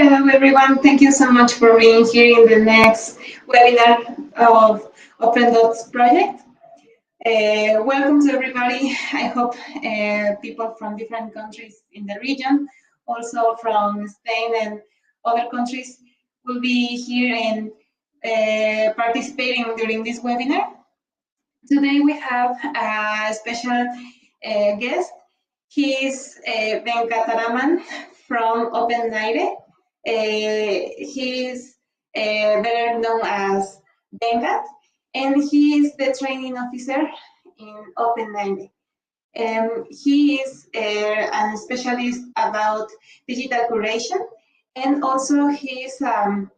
Hello everyone, thank you so much for being here in the next webinar of OpenDots project. Welcome to everybody. I hope people from different countries in the region, also from Spain and other countries, will be here and participating during this webinar. Today we have a special guest. He is Venkataraman from OpenAIRE. He is better known as Venkat, and he is the training officer in OpenAIRE. He is a specialist about digital curation, and also he is a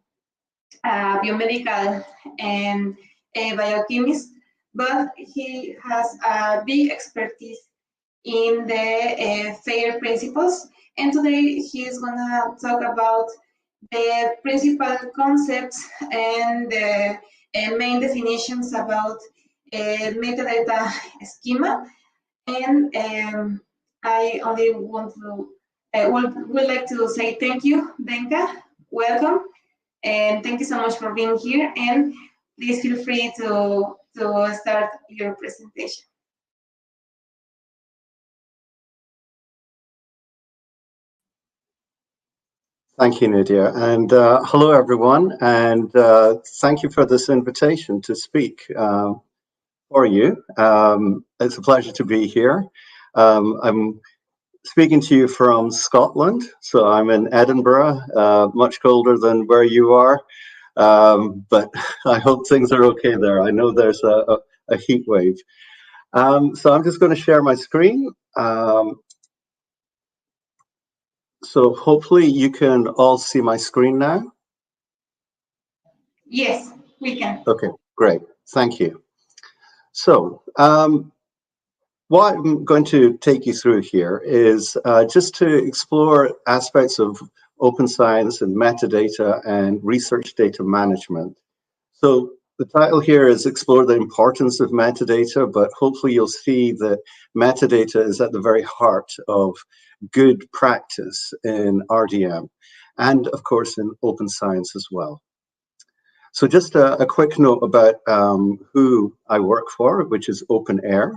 biomedical and a biochemist, but he has a big expertise in the FAIR principles. And today he is going to talk about the principal concepts and the main definitions about metadata schema. And I only want to would like to say thank you, Benka. Welcome, and thank you so much for being here. And please feel free to start your presentation. Thank you, Nadia, and hello everyone, and thank you for this invitation to speak for you. It's a pleasure to be here. I'm speaking to you from Scotland, so I'm in Edinburgh, much colder than where you are, but I hope things are okay there. I know there's a heat wave. So I'm just going to share my screen. So hopefully you can all see my screen now. Yes, we can. Okay, great. Thank you. So what I'm going to take you through here is just to explore aspects of open science and metadata and research data management. So the title here is Explore the Importance of Metadata, but hopefully you'll see that metadata is at the very heart of good practice in RDM and of course in open science as well. So just a quick note about who I work for, which is OpenAIRE.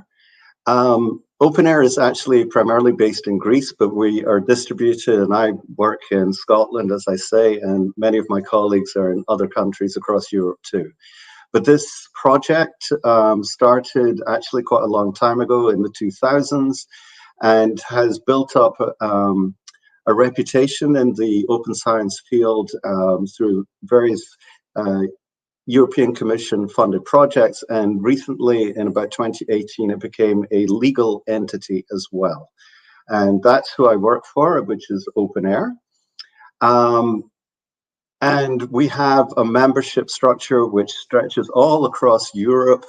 OpenAIRE is actually primarily based in Greece, but we are distributed, and I work in Scotland, as I say, and many of my colleagues are in other countries across Europe too. But this project started actually quite a long time ago in the 2000s and has built up a reputation in the open science field through various European Commission funded projects, and recently in about 2018 it became a legal entity as well, and that's who I work for, which is OpenAIRE. And we have a membership structure which stretches all across Europe,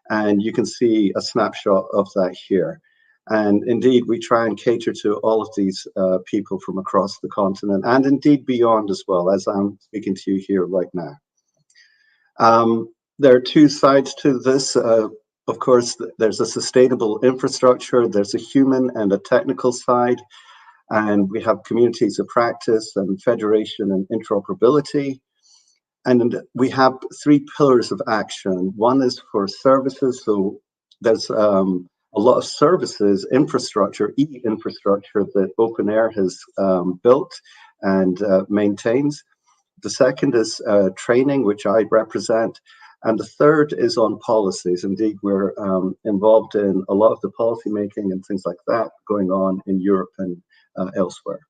and you can see a snapshot of that here. And indeed, we try and cater to all of these people from across the continent and indeed beyond as well, as I'm speaking to you here right now. There are two sides to this. Of course, there's a sustainable infrastructure, there's a human and a technical side, and we have communities of practice and federation and interoperability. And we have three pillars of action. One is for services, so there's a lot of services, infrastructure, e-infrastructure that OpenAIRE has built and maintains. The second is training, which I represent. And the third is on policies. Indeed, we're involved in a lot of the policy making and things like that going on in Europe and elsewhere.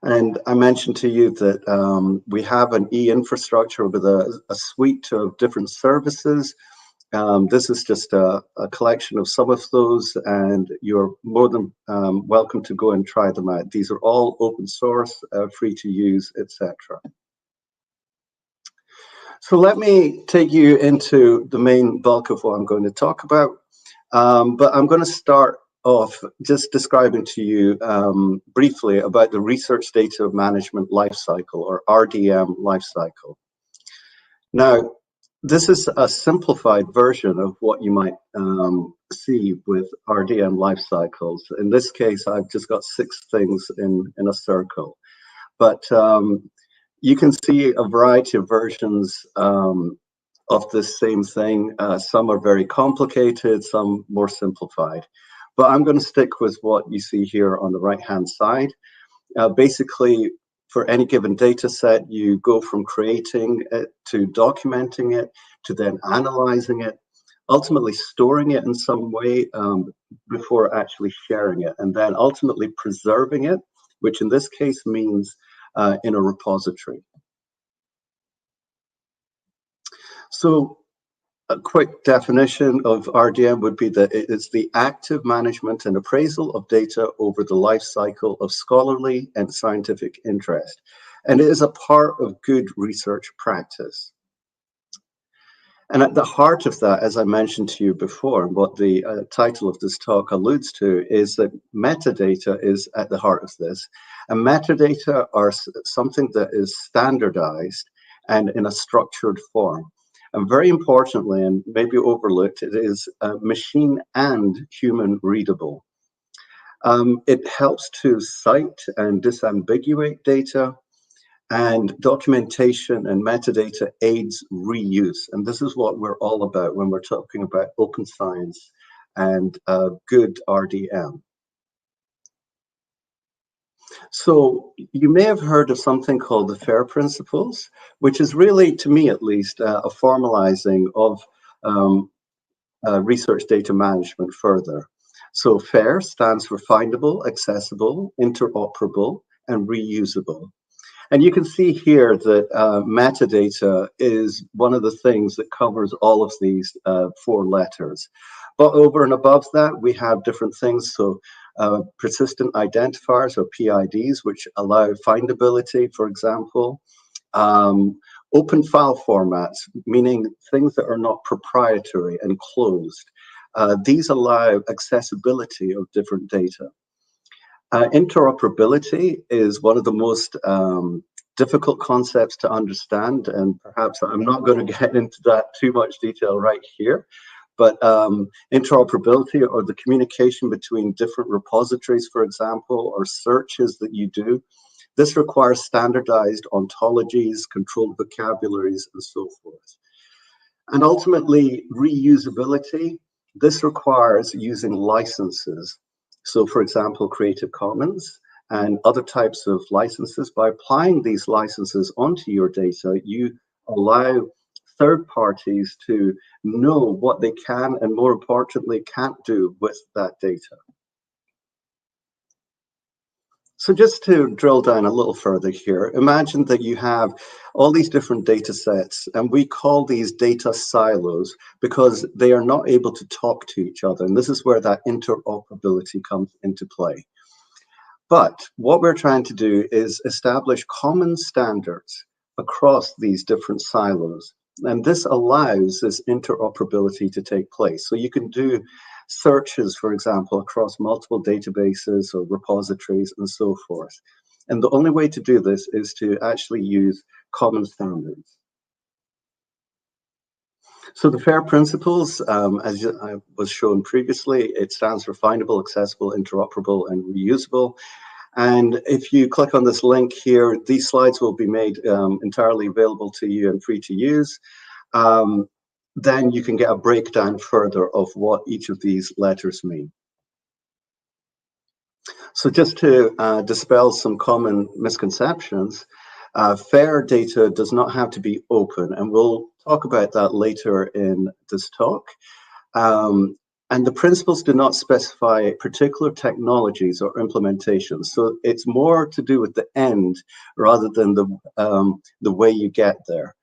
And I mentioned to you that we have an e-infrastructure with a suite of different services. This is just a collection of some of those, and you're more than welcome to go and try them out. These are all open source, free to use, etc. So let me take you into the main bulk of what I'm going to talk about, but I'm going to start off just describing to you briefly about the research data management lifecycle, or RDM lifecycle. Now, This is a simplified version of what you might see with RDM life cycles. In this case, I've just got 6 things in a circle. But you can see a variety of versions of this same thing. Some are very complicated, some more simplified. But I'm going to stick with what you see here on the right-hand side. Basically, for any given data set, you go from creating it to documenting it, to then analyzing it, ultimately storing it in some way before actually sharing it, and then ultimately preserving it, which in this case means in a repository. So a quick definition of RDM would be that it is the active management and appraisal of data over the life cycle of scholarly and scientific interest. And it is a part of good research practice. And at the heart of that, as I mentioned to you before, what the title of this talk alludes to is that metadata is at the heart of this. And metadata are something that is standardized and in a structured form. And very importantly, and maybe overlooked, it is machine and human readable. It helps to cite and disambiguate data, and documentation and metadata aids reuse. And this is what we're all about when we're talking about open science and good RDM. So you may have heard of something called the FAIR principles, which is really, to me at least, a formalizing of research data management further. So FAIR stands for findable, accessible, interoperable, and reusable. And you can see here that metadata is one of the things that covers all of these 4 letters. But over and above that, we have different things. So persistent identifiers, or PIDs, which allow findability, for example. Open file formats, meaning things that are not proprietary and closed. These allow accessibility of different data. Interoperability is one of the most difficult concepts to understand, and perhaps I'm not going to get into that too much detail right here, but interoperability, or the communication between different repositories, for example, or searches that you do, this requires standardized ontologies, controlled vocabularies, and so forth. And ultimately, reusability, this requires using licenses. So for example, Creative Commons and other types of licenses. By applying these licenses onto your data, you allow third parties to know what they can and, more importantly, can't do with that data. So just to drill down a little further here, imagine that you have all these different data sets, and we call these data silos because they are not able to talk to each other. And this is where that interoperability comes into play. But what we're trying to do is establish common standards across these different silos. And this allows this interoperability to take place. So you can do searches, for example, across multiple databases or repositories and so forth. And the only way to do this is to actually use common standards. So the FAIR principles, as I was shown previously, it stands for findable, accessible, interoperable, and reusable. And if you click on this link here, these slides will be made entirely available to you and free to use. Then you can get a breakdown further of what each of these letters mean. So just to dispel some common misconceptions, FAIR data does not have to be open, and we'll talk about that later in this talk. And the principles do not specify particular technologies or implementations. So it's more to do with the end rather than the way you get there.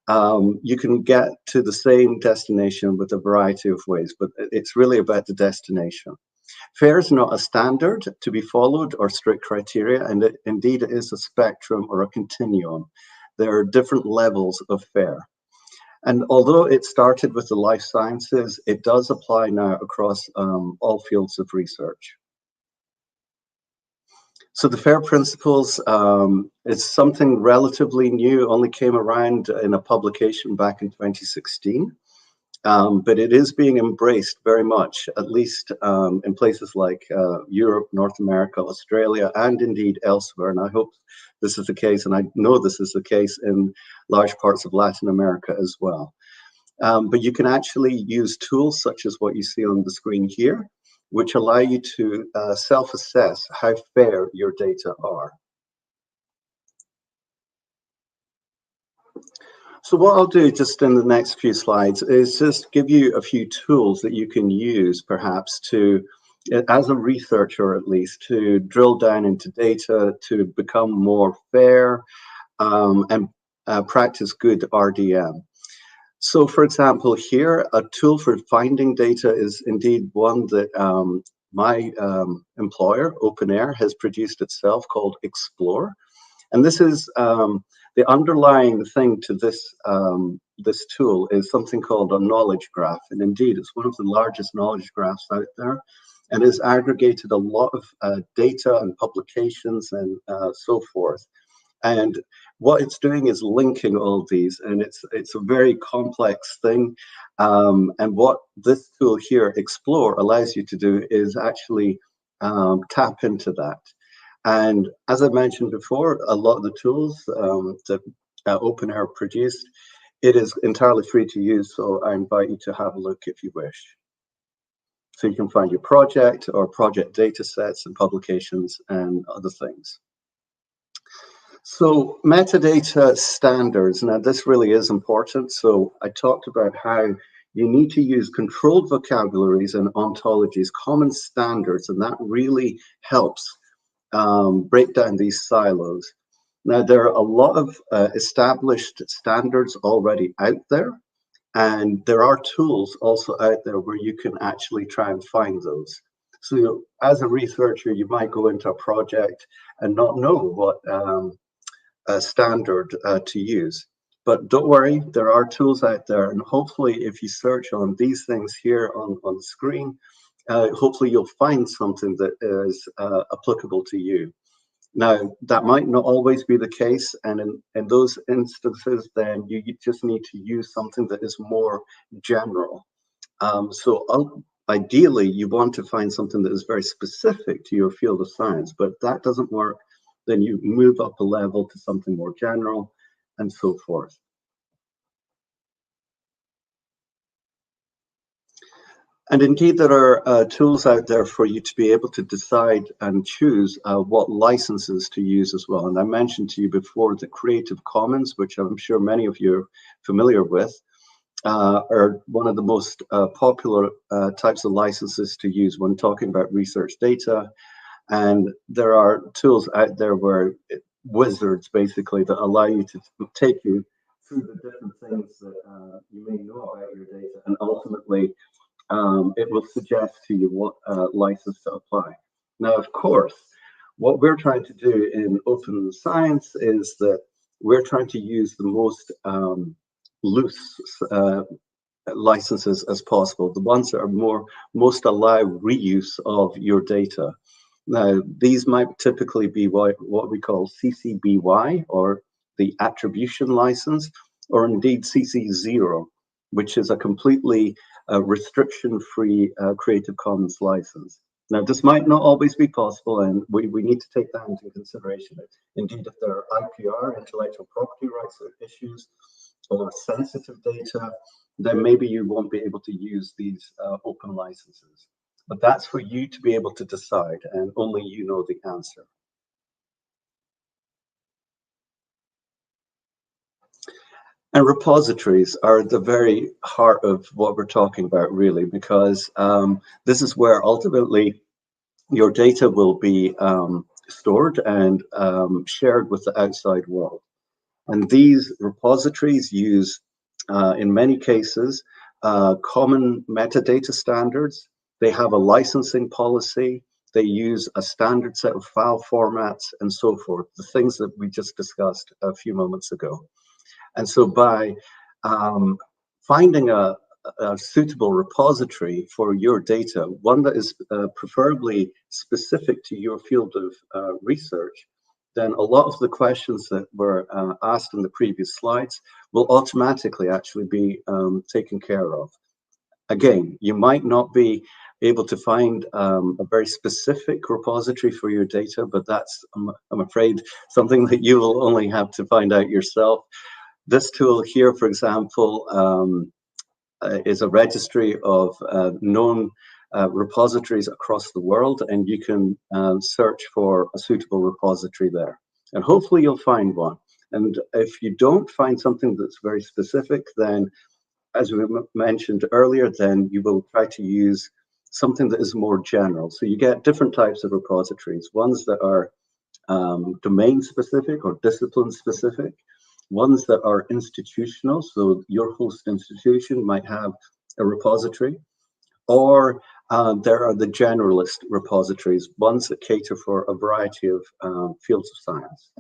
You can get to the same destination with a variety of ways, but it's really about the destination. FAIR is not a standard to be followed or strict criteria, and indeed it is a spectrum or a continuum. There are different levels of FAIR. And although it started with the life sciences, it does apply now across all fields of research. So the FAIR principles is something relatively new, only came around in a publication back in 2016. But it is being embraced very much, at least in places like Europe, North America, Australia, and indeed elsewhere. And I hope this is the case, and I know this is the case in large parts of Latin America as well. But you can actually use tools such as what you see on the screen here, which allow you to self-assess how fair your data are. So what I'll do just in the next few slides is just give you a few tools that you can use perhaps to, as a researcher at least, to drill down into data, to become more fair and practice good RDM. So for example, here, a tool for finding data is indeed one that my employer, OpenAIRE, has produced itself called Explore. And this is the underlying thing to this, this tool is something called a knowledge graph. And indeed, it's one of the largest knowledge graphs out there, and has aggregated a lot of data and publications and so forth. And what it's doing is linking all of these, and it's a very complex thing. And what this tool here, Explore, allows you to do is actually tap into that. And as I mentioned before, a lot of the tools that OpenAIRE produced, it is entirely free to use, so I invite you to have a look if you wish. So you can find your project or project data sets and publications and other things. So metadata standards, now this really is important. So I talked about how you need to use controlled vocabularies and ontologies, common standards, and that really helps break down these silos. Now, there are a lot of established standards already out there, and there are tools also out there where you can actually try and find those. So as a researcher, you might go into a project and not know what standard to use. But don't worry, there are tools out there, and hopefully if you search on these things here on the screen, hopefully you'll find something that is applicable to you. Now, that might not always be the case, and in those instances, then you just need to use something that is more general. So ideally, you want to find something that is very specific to your field of science, but if that doesn't work, then you move up a level to something more general and so forth. And indeed, there are tools out there for you to be able to decide and choose what licenses to use as well. And I mentioned to you before the Creative Commons, which I'm sure many of you are familiar with, are one of the most popular types of licenses to use when talking about research data. And there are tools out there where wizards basically that allow you to take you through the different things that you may know about your data, and ultimately it will suggest to you what license to apply. Now, of course, what we're trying to do in open science is that we're trying to use the most loose licenses as possible, the ones that are most allow reuse of your data. Now, these might typically be what we call CC BY, or the attribution license, or indeed CC0, which is a completely restriction-free Creative Commons license. Now, this might not always be possible, and we need to take that into consideration. Indeed, if there are IPR, intellectual property rights issues, or sensitive data, then maybe you won't be able to use these open licenses. But that's for you to be able to decide, and only you know the answer. And repositories are the very heart of what we're talking about, really, because this is where ultimately your data will be stored and shared with the outside world. And these repositories use, in many cases, common metadata standards. They have a licensing policy. They use a standard set of file formats and so forth, the things that we just discussed a few moments ago. And so by finding a a suitable repository for your data, one that is preferably specific to your field of research, then a lot of the questions that were asked in the previous slides will automatically actually be taken care of. Again, you might not be able to find a very specific repository for your data, but that's, I'm afraid, something that you will only have to find out yourself. This tool here, for example, is a registry of known repositories across the world, and you can search for a suitable repository there. And hopefully you'll find one. And if you don't find something that's very specific, then as we mentioned earlier, then you will try to use something that is more general. So you get different types of repositories, ones that are domain specific or discipline specific, ones that are institutional, so your host institution might have a repository, or there are the generalist repositories, ones that cater for a variety of fields of science.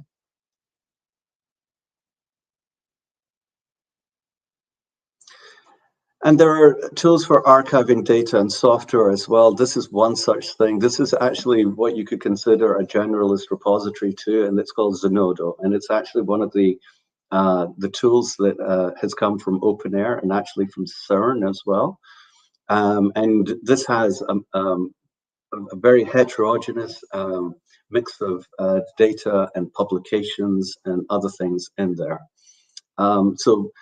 And there are tools for archiving data and software as well. This is one such thing. This is actually what you could consider a generalist repository too, and it's called Zenodo. And it's actually one of the tools that has come from OpenAIRE and actually from CERN as well. And this has a very heterogeneous mix of data and publications and other things in there. So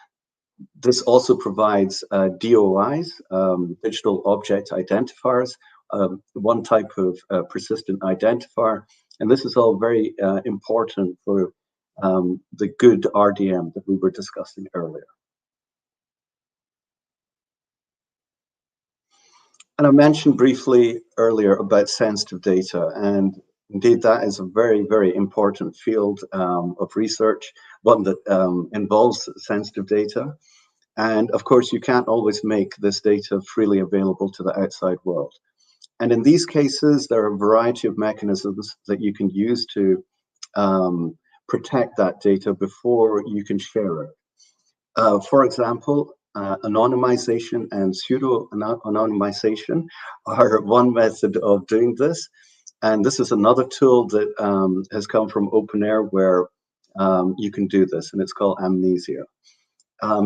this also provides DOIs, digital object identifiers, one type of persistent identifier, and this is all very important for the good RDM that we were discussing earlier. And I mentioned briefly earlier about sensitive data, and indeed that is a very, very important field of research, one that involves sensitive data. And of course, you can't always make this data freely available to the outside world. And in these cases, there are a variety of mechanisms that you can use to protect that data before you can share it. For example, anonymization and pseudo-anonymization are one method of doing this. And this is another tool that has come from OpenAIRE where you can do this, and it's called Amnesia.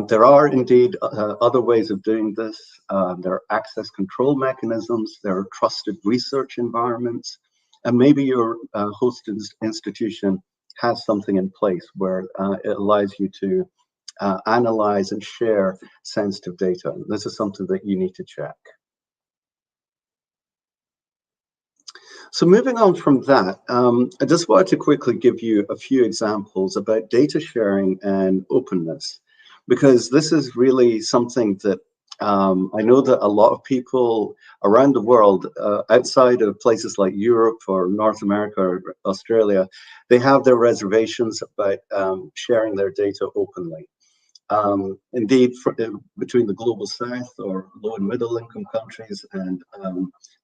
There are indeed other ways of doing this. There are access control mechanisms, there are trusted research environments, and maybe your host institution has something in place where it allows you to analyze and share sensitive data. This is something that you need to check. So moving on from that, I just wanted to quickly give you a few examples about data sharing and openness, because this is really something that I know that a lot of people around the world, outside of places like Europe or North America or Australia, they have their reservations about sharing their data openly. Indeed, between the global south or low and middle income countries and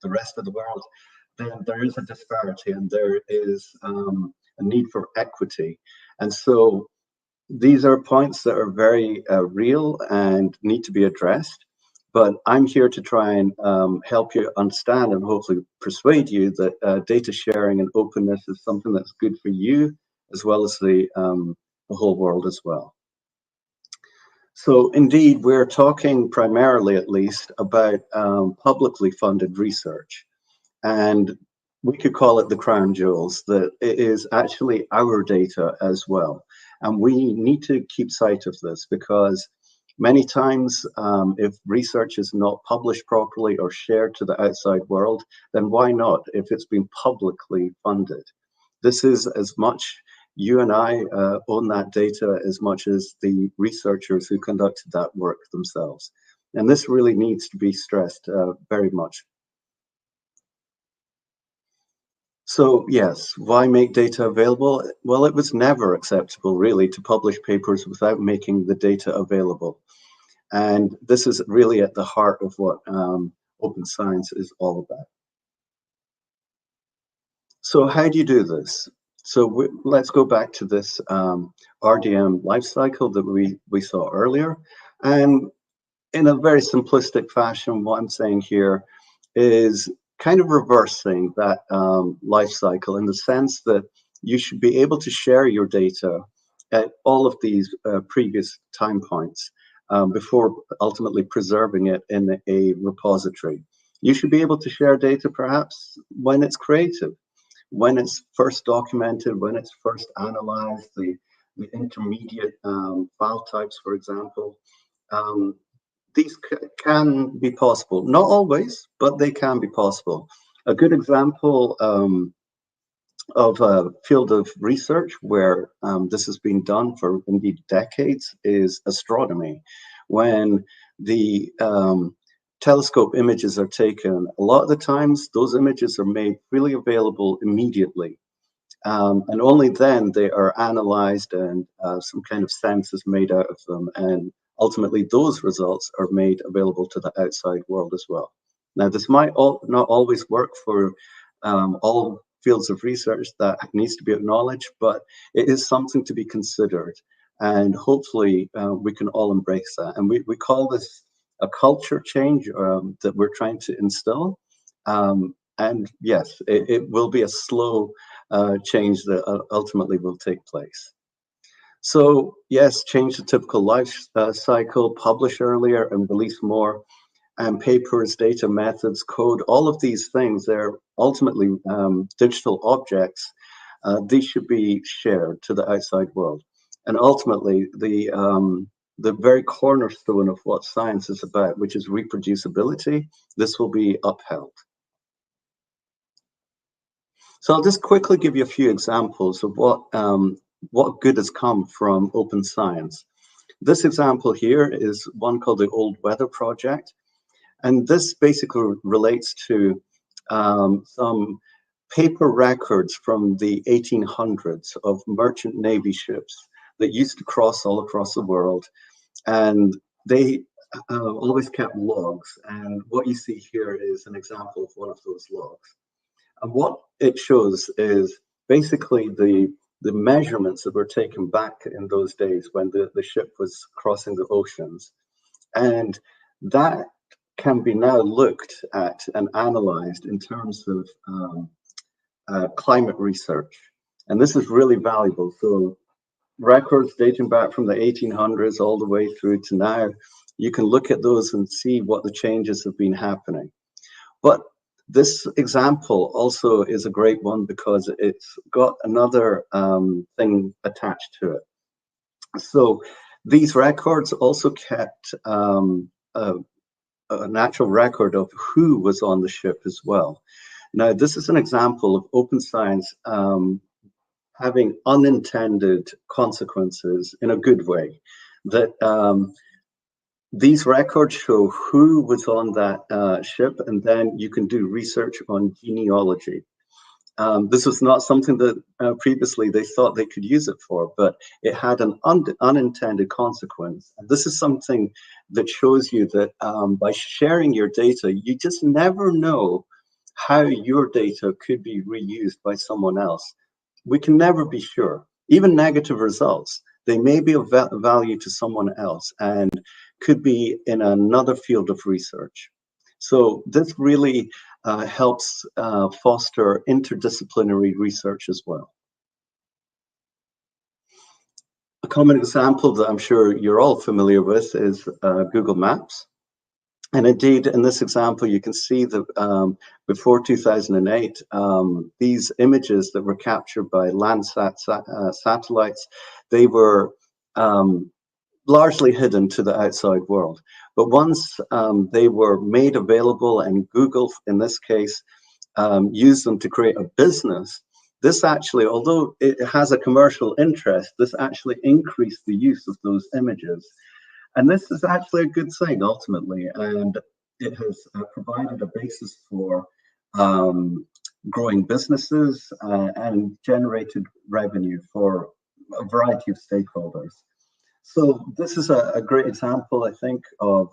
the rest of the world, then there is a disparity and there is a need for equity. And so these are points that are very real and need to be addressed. But I'm here to try and help you understand and hopefully persuade you that data sharing and openness is something that's good for you as well as the whole world as well. So indeed, we're talking primarily, at least, about publicly funded research. And we could call it the crown jewels, that it is actually our data as well. And we need to keep sight of this because many times if research is not published properly or shared to the outside world, then why not if it's been publicly funded? This is as much you and I own that data as much as the researchers who conducted that work themselves. And this really needs to be stressed very much. So yes, why make data available? Well, it was never acceptable really to publish papers without making the data available. And this is really at the heart of what open science is all about. So how do you do this? So let's go back to this RDM lifecycle that we saw earlier. And in a very simplistic fashion, what I'm saying here is kind of reversing that life cycle in the sense that you should be able to share your data at all of these previous time points before ultimately preserving it in a repository. You should be able to share data perhaps when it's created, when it's first documented, when it's first analyzed, the intermediate file types, for example. These can be possible. Not always, but they can be possible. A good example of a field of research where this has been done for indeed decades is astronomy. When the telescope images are taken, a lot of the times those images are made freely available immediately. And only then they are analyzed and some kind of sense is made out of them. And ultimately those results are made available to the outside world as well. Now, this might not always work for all fields of research, that needs to be acknowledged, but it is something to be considered. And hopefully we can all embrace that. And we call this a culture change that we're trying to instill. And yes, it will be a slow change that ultimately will take place. So yes, change the typical life cycle, publish earlier and release more, and papers, data, methods, code, all of these things, they're ultimately digital objects. These should be shared to the outside world. And ultimately, the very cornerstone of what science is about, which is reproducibility, this will be upheld. So I'll just quickly give you a few examples of what good has come from open science. This example here is one called the Old Weather Project. And this basically relates to some paper records from the 1800s of merchant navy ships that used to cross all across the world. And they always kept logs. And what you see here is an example of one of those logs. And what it shows is basically the measurements that were taken back in those days when the ship was crossing the oceans. And that can be now looked at and analyzed in terms of climate research. And this is really valuable. So records dating back from the 1800s all the way through to now, you can look at those and see what the changes have been happening. But this example also is a great one because it's got another thing attached to it. So these records also kept an actual record of who was on the ship as well. Now, this is an example of open science having unintended consequences in a good way. That these records show who was on that ship, and then you can do research on genealogy. This was not something that previously they thought they could use it for, but it had an unintended consequence. And this is something that shows you that by sharing your data, you just never know how your data could be reused by someone else. We can never be sure. Even negative results, they may be of value to someone else and could be in another field of research. So this really helps foster interdisciplinary research as well. A common example that I'm sure you're all familiar with is Google Maps. And indeed, in this example, you can see that before 2008, these images that were captured by Landsat satellites, they were largely hidden to the outside world. But once they were made available, and Google, in this case, used them to create a business, this actually, although it has a commercial interest, this actually increased the use of those images. And this is actually a good thing, ultimately, and it has provided a basis for growing businesses and generated revenue for a variety of stakeholders. So this is a great example, I think, of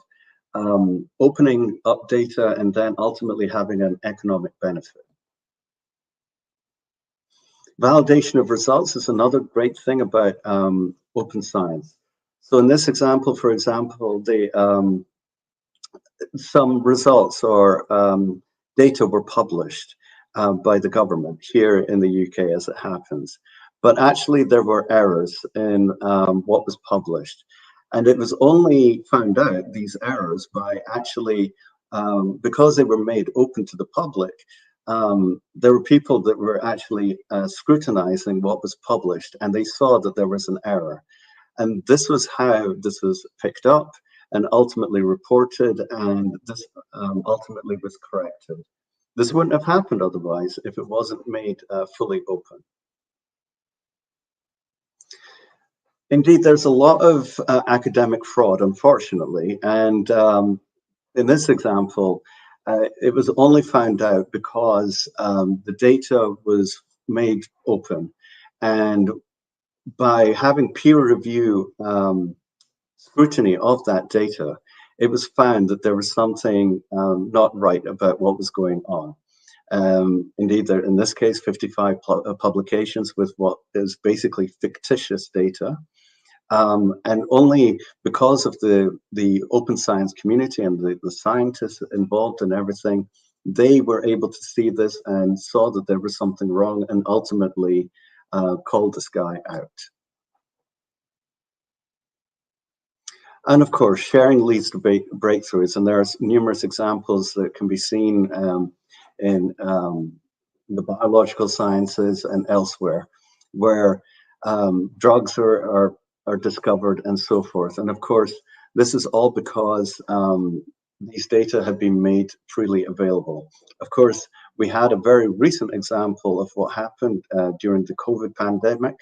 opening up data and then ultimately having an economic benefit. Validation of results is another great thing about open science. So in this example, for example, some results or data were published by the government here in the UK, as it happens. But actually, there were errors in what was published. And it was only found out, these errors, by actually, because they were made open to the public, there were people that were actually scrutinizing what was published, and they saw that there was an error. And this was how this was picked up and ultimately reported, and this ultimately was corrected. This wouldn't have happened otherwise if it wasn't made fully open. Indeed, there's a lot of academic fraud, unfortunately, and in this example, it was only found out because the data was made open, and by having peer review scrutiny of that data, it was found that there was something not right about what was going on. Indeed, there, in this case, 55 publications with what is basically fictitious data. And only because of the open science community and the scientists involved in everything, they were able to see this and saw that there was something wrong, and ultimately called this guy out. And of course, sharing leads to breakthroughs, and there are numerous examples that can be seen in the biological sciences and elsewhere, where drugs are discovered and so forth. And of course, this is all because these data have been made freely available. Of course, we had a very recent example of what happened during the COVID pandemic.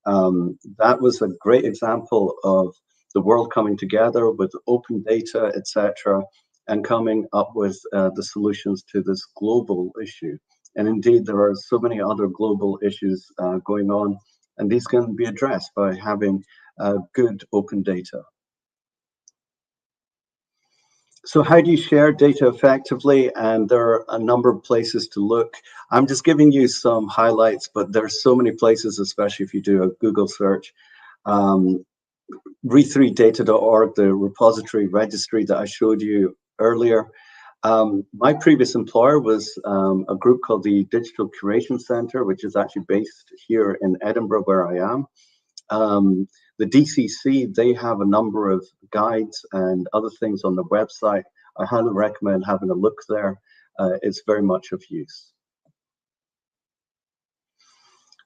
That was a great example of the world coming together with open data, etc., and coming up with the solutions to this global issue. And indeed, there are so many other global issues going on, and these can be addressed by having good open data. So how do you share data effectively? And there are a number of places to look. I'm just giving you some highlights, but there's so many places, especially if you do a Google search. re3data.org, the repository registry that I showed you earlier. My previous employer was a group called the Digital Curation Centre, which is actually based here in Edinburgh, where I am. The DCC, they have a number of guides and other things on the website. I highly recommend having a look there. It's very much of use.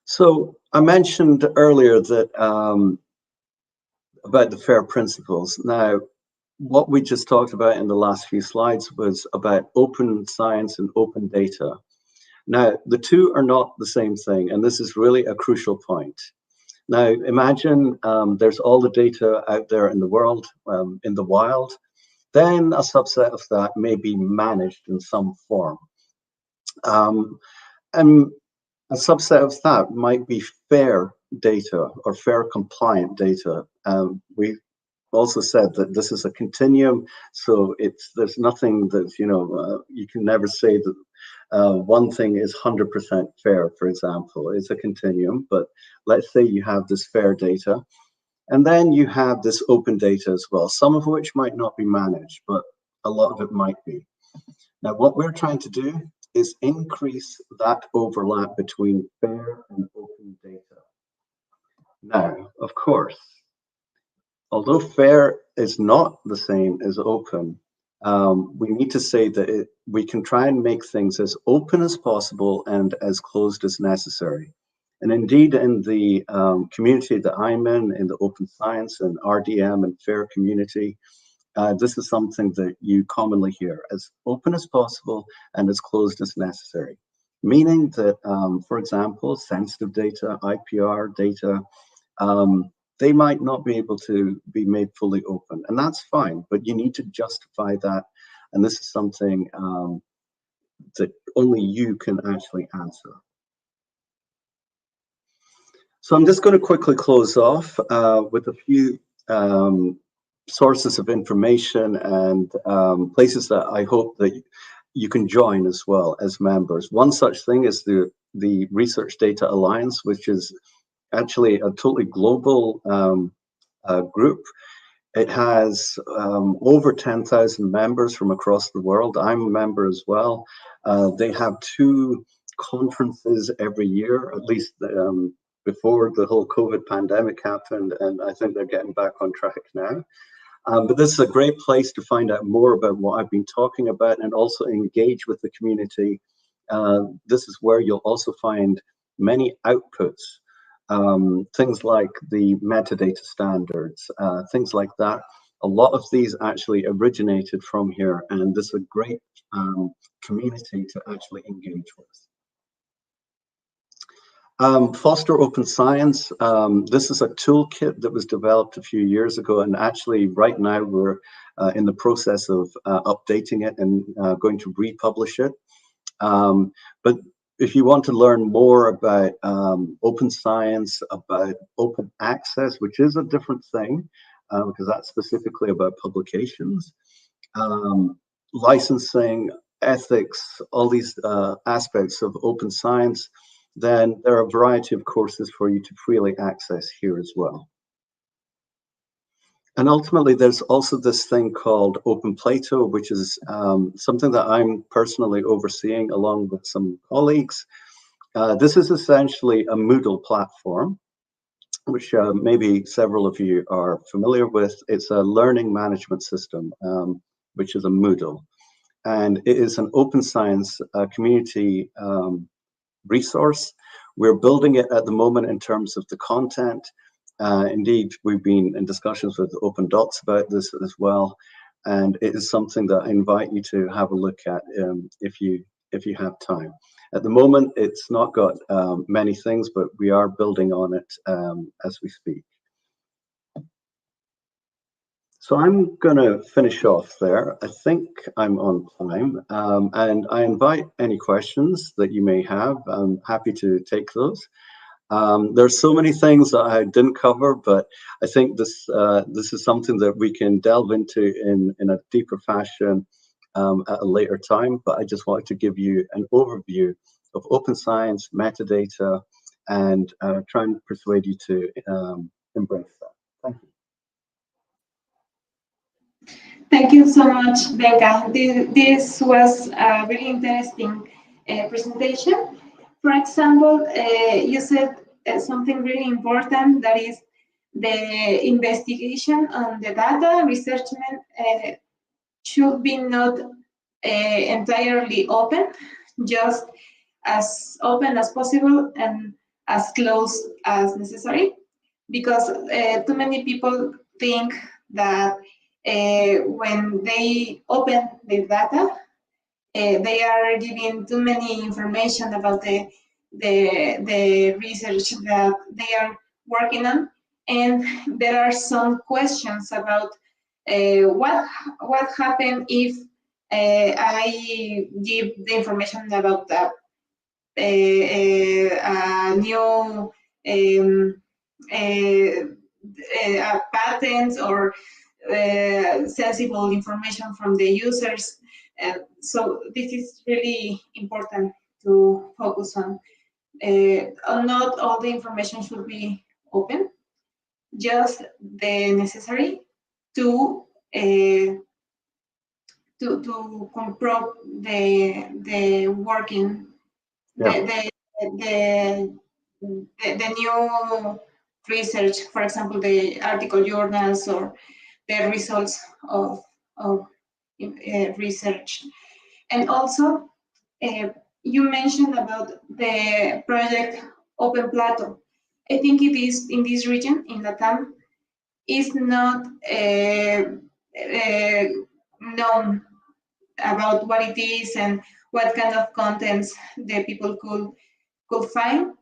So I mentioned earlier that about the FAIR principles. Now, what we just talked about in the last few slides was about open science and open data. Now, the two are not the same thing, and this is really a crucial point. Now, imagine there's all the data out there in the world, in the wild, then a subset of that may be managed in some form. And a subset of that might be FAIR data or FAIR compliant data. We also said that this is a continuum, so there's nothing that, you can never say that one thing is 100% fair, for example. It's a continuum, but let's say you have this FAIR data, and then you have this open data as well, some of which might not be managed, but a lot of it might be. Now, what we're trying to do is increase that overlap between FAIR and open data. Now, of course, although FAIR is not the same as open, we need to say that we can try and make things as open as possible and as closed as necessary. And indeed, in the community that I'm in the open science and RDM and FAIR community, this is something that you commonly hear: as open as possible and as closed as necessary. Meaning that, for example, sensitive data, IPR data, they might not be able to be made fully open, and that's fine, but you need to justify that. And this is something that only you can actually answer. So I'm just going to quickly close off with a few sources of information and places that I hope that you can join as well as members. One such thing is the Research Data Alliance, which is actually a totally global group. It has over 10,000 members from across the world. I'm a member as well. They have 2 conferences every year, at least before the whole COVID pandemic happened, and I think they're getting back on track now. But this is a great place to find out more about what I've been talking about and also engage with the community. This is where you'll also find many outputs, things like the metadata standards, things like that. A lot of these actually originated from here, and this is a great community to actually engage with. Foster Open Science. This is a toolkit that was developed a few years ago, and actually right now we're in the process of updating it and going to republish it. But if you want to learn more about open science, about open access, which is a different thing, because that's specifically about publications, licensing, ethics, all these aspects of open science, then there are a variety of courses for you to freely access here as well. And ultimately, there's also this thing called Open Plato, which is something that I'm personally overseeing along with some colleagues. This is essentially a Moodle platform, which maybe several of you are familiar with. It's a learning management system, which is a Moodle. And it is an open science community resource. We're building it at the moment in terms of the content. Indeed, we've been in discussions with OpenDots about this as well, and it is something that I invite you to have a look at if you have time. At the moment, it's not got many things, but we are building on it as we speak. So I'm going to finish off there. I think I'm on time, and I invite any questions that you may have. I'm happy to take those. There's so many things that I didn't cover, but I think this is something that we can delve into in a deeper fashion at a later time. But I just wanted to give you an overview of open science, metadata, and try and persuade you to embrace that. Thank you. Thank you so much, Venka. This was a really interesting presentation. For example, you said something really important, that is the investigation on the data. Research should be not entirely open, just as open as possible and as close as necessary, because too many people think that when they open the data, they are giving too many information about the research that they are working on, and there are some questions about what happens if I give the information about new patents or sensible information from the users. So this is really important to focus on. Not all the information should be open, just the necessary to improve the working, yeah. the new research, for example, the article journals or the results of research. And also, you mentioned about the project Open Plato. I think it is in this region, in Latam, is not known about what it is and what kind of contents the people could find.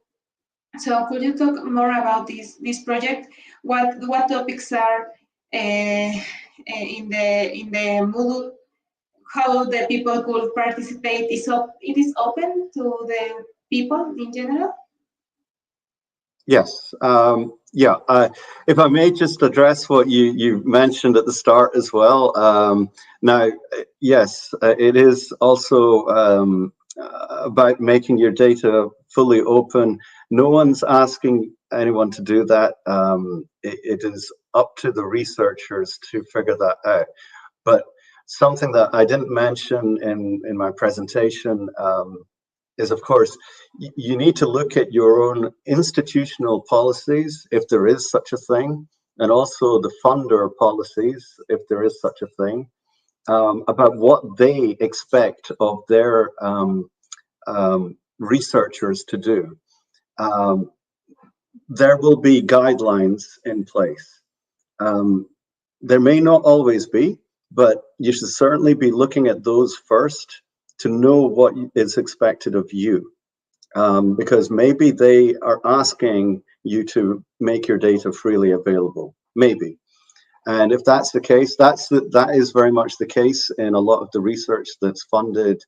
So could you talk more about this project? What topics are in the Moodle? How the people could participate? It is open to the people in general? Yes. Yeah. If I may just address what you mentioned at the start as well. Now, yes, it is also about making your data fully open. No one's asking anyone to do that. It is up to the researchers to figure that out. But something that I didn't mention in my presentation is, of course, you need to look at your own institutional policies, if there is such a thing, and also the funder policies, if there is such a thing, about what they expect of their researchers to do. There will be guidelines in place. There may not always be, but you should certainly be looking at those first to know what is expected of you. Because maybe they are asking you to make your data freely available, maybe. And if that's the case, that is very much the case in a lot of the research that's funded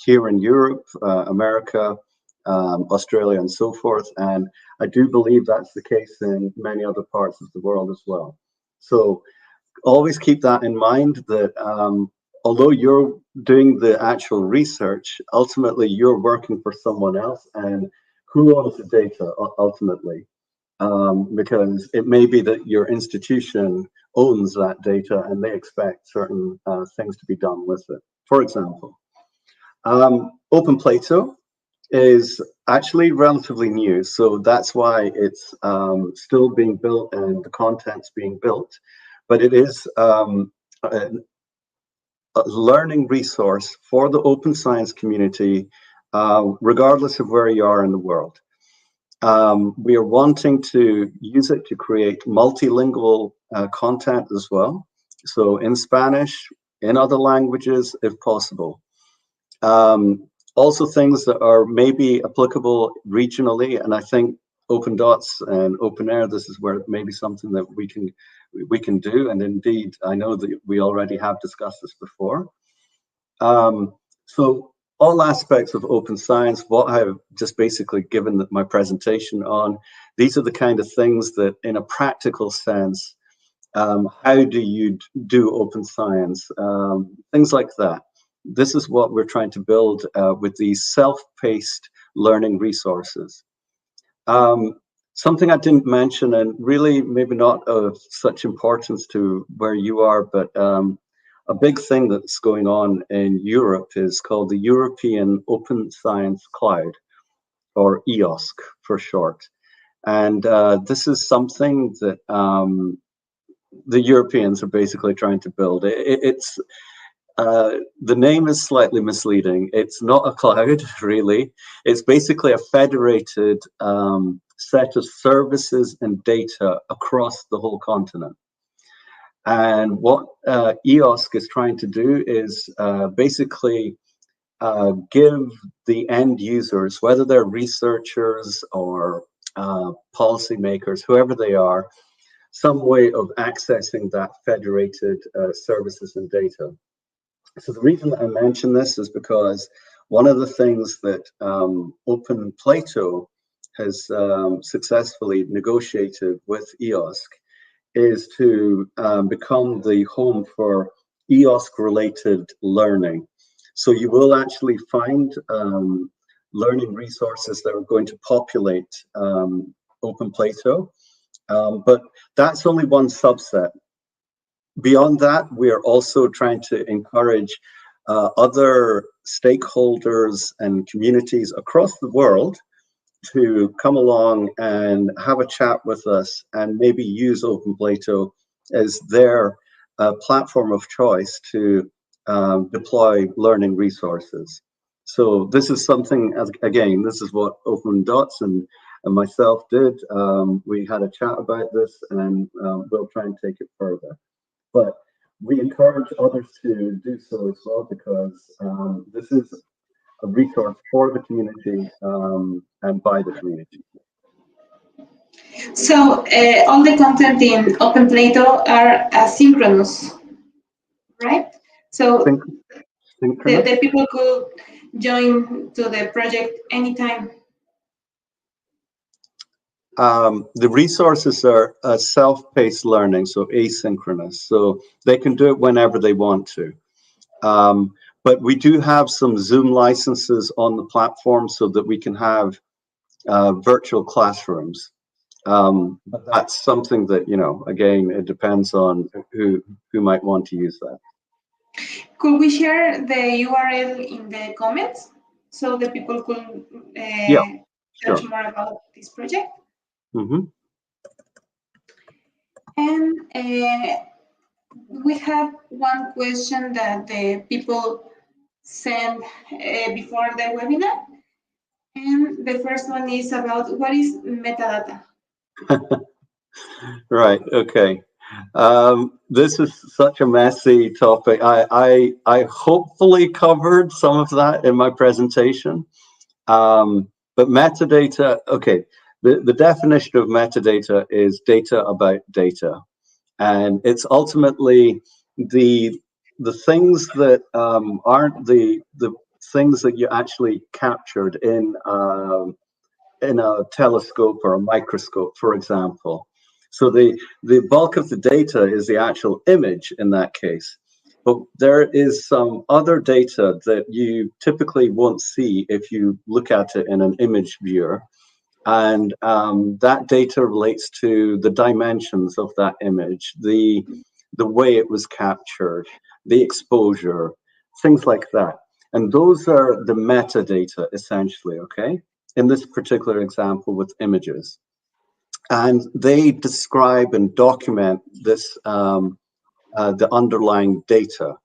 here in Europe, America, Australia, and so forth. And I do believe that's the case in many other parts of the world as well. So always keep that in mind, that although you're doing the actual research, ultimately you're working for someone else, and who owns the data ultimately? Because it may be that your institution owns that data and they expect certain things to be done with it. For example, OpenPlato is actually relatively new, so that's why it's still being built and the content's being built. But it is a learning resource for the open science community, regardless of where you are in the world. We are wanting to use it to create multilingual content as well. So in Spanish, in other languages, if possible. Also things that are maybe applicable regionally, and I think OpenDots and OpenAIRE, this is where maybe something that we can do, and indeed, I know that we already have discussed this before. So all aspects of open science, what I've just basically given my presentation on, these are the kind of things that in a practical sense, how do you do open science? Things like that. This is what we're trying to build with these self-paced learning resources. Something I didn't mention, and really maybe not of such importance to where you are, but a big thing that's going on in Europe is called the European Open Science Cloud, or EOSC for short. And this is something that the Europeans are basically trying to build. The name is slightly misleading. It's not a cloud, really. It's basically a federated set of services and data across the whole continent. And what EOSC is trying to do is basically give the end users, whether they're researchers or policymakers, whoever they are, some way of accessing that federated services and data. So the reason that I mention this is because one of the things that OpenPlato has successfully negotiated with EOSC is to become the home for EOSC-related learning. So you will actually find learning resources that are going to populate OpenPlato, but that's only one subset. Beyond that, we are also trying to encourage other stakeholders and communities across the world to come along and have a chat with us and maybe use OpenPlato as their platform of choice to deploy learning resources. So this is something, again, this is what OpenDots and myself did. We had a chat about this, and we'll try and take it further. But we encourage others to do so as well, because this is a resource for the community and by the community. So all the content in OpenPlato are asynchronous, right? So the people could join to the project anytime. The resources are self-paced learning, so asynchronous. So they can do it whenever they want to. But we do have some Zoom licenses on the platform so that we can have virtual classrooms. But that's something that, you know, again, it depends on who might want to use that. Could we share the URL in the comments so the people could Yeah, search sure. more about this project? Mm-hmm. And we have one question that the people sent before the webinar. And the first one is about what is metadata? Right. Okay. This is such a messy topic. I hopefully covered some of that in my presentation. But metadata, okay, the definition of metadata is data about data. And it's ultimately the things that aren't the things that you actually captured in a telescope or a microscope, for example. So the bulk of the data is the actual image in that case. But there is some other data that you typically won't see if you look at it in an image viewer. And that data relates to the dimensions of that image, the way it was captured, the exposure, things like that. And those are the metadata, essentially, okay? In this particular example with images. And they describe and document this, the underlying data.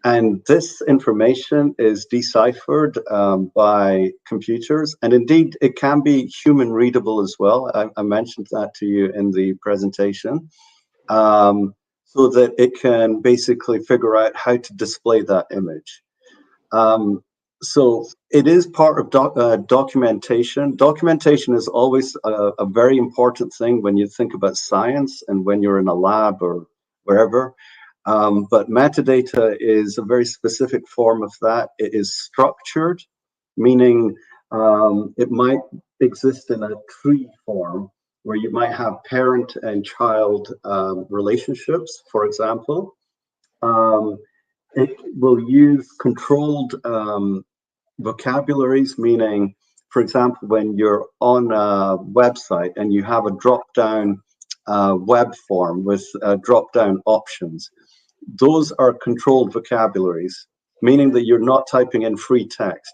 And this information is deciphered by computers. And indeed, it can be human readable as well. I mentioned that to you in the presentation. So that it can basically figure out how to display that image. So it is part of documentation. Documentation is always a very important thing when you think about science and when you're in a lab or wherever. But metadata is a very specific form of that. It is structured, meaning it might exist in a tree form where you might have parent and child relationships, for example. It will use controlled vocabularies, meaning, for example, when you're on a website and you have a drop-down web form with drop-down options, those are controlled vocabularies, meaning that you're not typing in free text.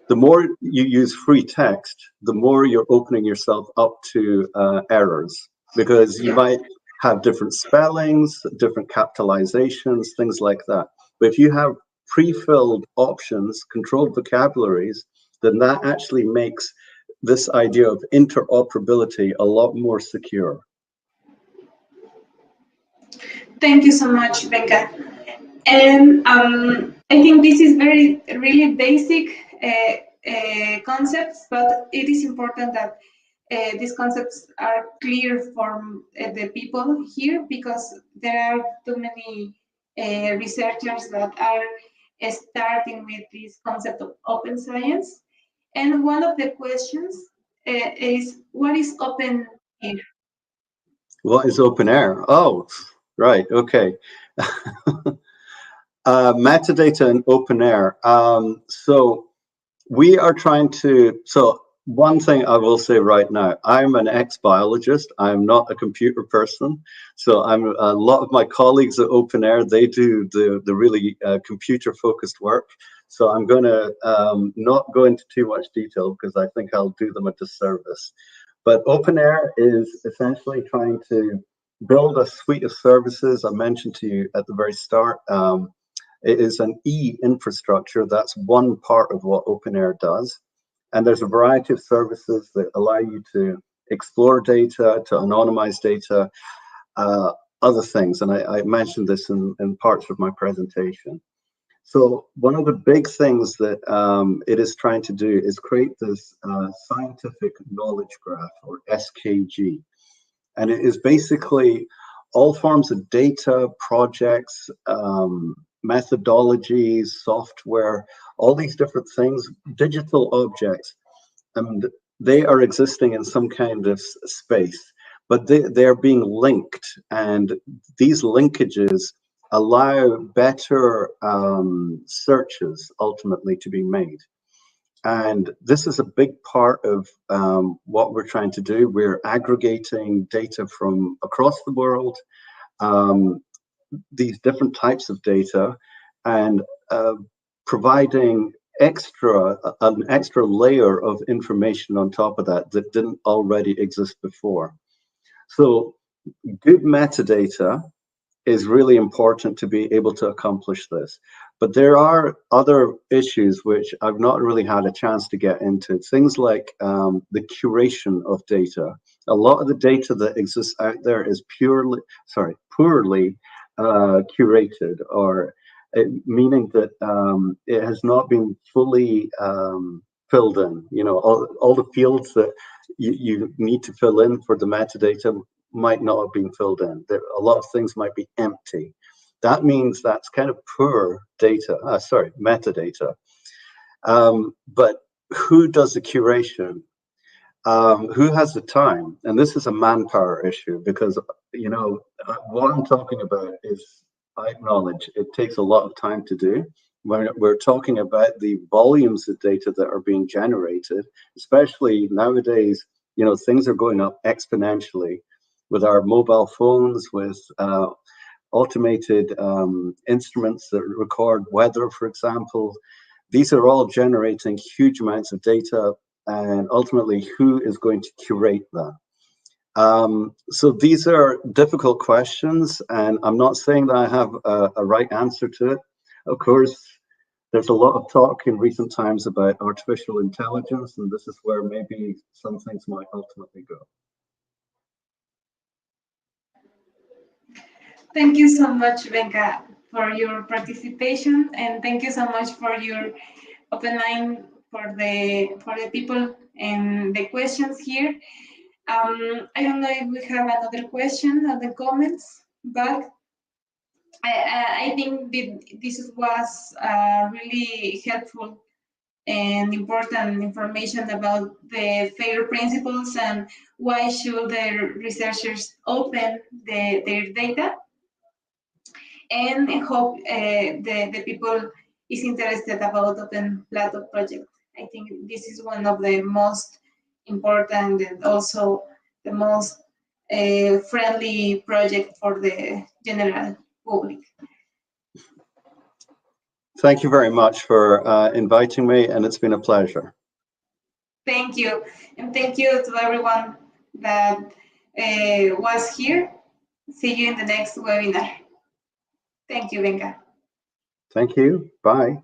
The more you use free text, the more you're opening yourself up to errors, because you might have different spellings, different capitalizations, things like that. But if you have pre-filled options, controlled vocabularies, then that actually makes this idea of interoperability a lot more secure. Thank you so much, Venka. And I think this is really basic concepts, but it is important that these concepts are clear for the people here, because there are too many researchers that are starting with this concept of open science. And one of the questions is, what is OpenAIRE? What is OpenAIRE? Oh, right, okay. Metadata and OpenAIRE. So we are trying to, so one thing I will say right now, I'm an ex-biologist. I'm not a computer person. So a lot of my colleagues at OpenAIRE, they do the really computer-focused work. So I'm going to not go into too much detail because I think I'll do them a disservice. But OpenAIRE is essentially trying to build a suite of services I mentioned to you at the very start. It is an e-infrastructure. That's one part of what OpenAIRE does. And there's a variety of services that allow you to explore data, to anonymize data, other things. And I mentioned this in parts of my presentation. So one of the big things that it is trying to do is create this scientific knowledge graph, or SKG. And it is basically all forms of data, projects, methodologies, software, all these different things, digital objects, and they are existing in some kind of space, but they are being linked, and these linkages allow better searches ultimately to be made. And this is a big part of what we're trying to do. We're aggregating data from across the world, these different types of data, and providing an extra layer of information on top of that that didn't already exist before. So good metadata is really important to be able to accomplish this. But there are other issues which I've not really had a chance to get into. Things like the curation of data. A lot of the data that exists out there is poorly curated, or meaning that it has not been fully filled in. You know, all the fields that you need to fill in for the metadata might not have been filled in. A lot of things might be empty. That means that's kind of poor data, metadata. But who does the curation? Who has the time? And this is a manpower issue, because, you know, what I'm talking about is, I acknowledge it takes a lot of time to do. When we're talking about the volumes of data that are being generated, especially nowadays, you know, things are going up exponentially with our mobile phones, with automated instruments that record weather, for example. These are all generating huge amounts of data, and ultimately, who is going to curate that? So these are difficult questions, and I'm not saying that I have a right answer to it. Of course, there's a lot of talk in recent times about artificial intelligence, and this is where maybe some things might ultimately go. Thank you so much, Venka, for your participation, and thank you so much for your open mind for the people and the questions here. I don't know if we have another question on the comments, but I think this was really helpful and important information about the FAIR principles and why should the researchers open their data, and I hope the people is interested about Open Plato project. I think this is one of the most important and also the most friendly project for the general public. Thank you very much for inviting me, and it's been a pleasure. Thank you, and thank you to everyone that was here. See you in the next webinar. Thank you, Venka. Thank you. Bye.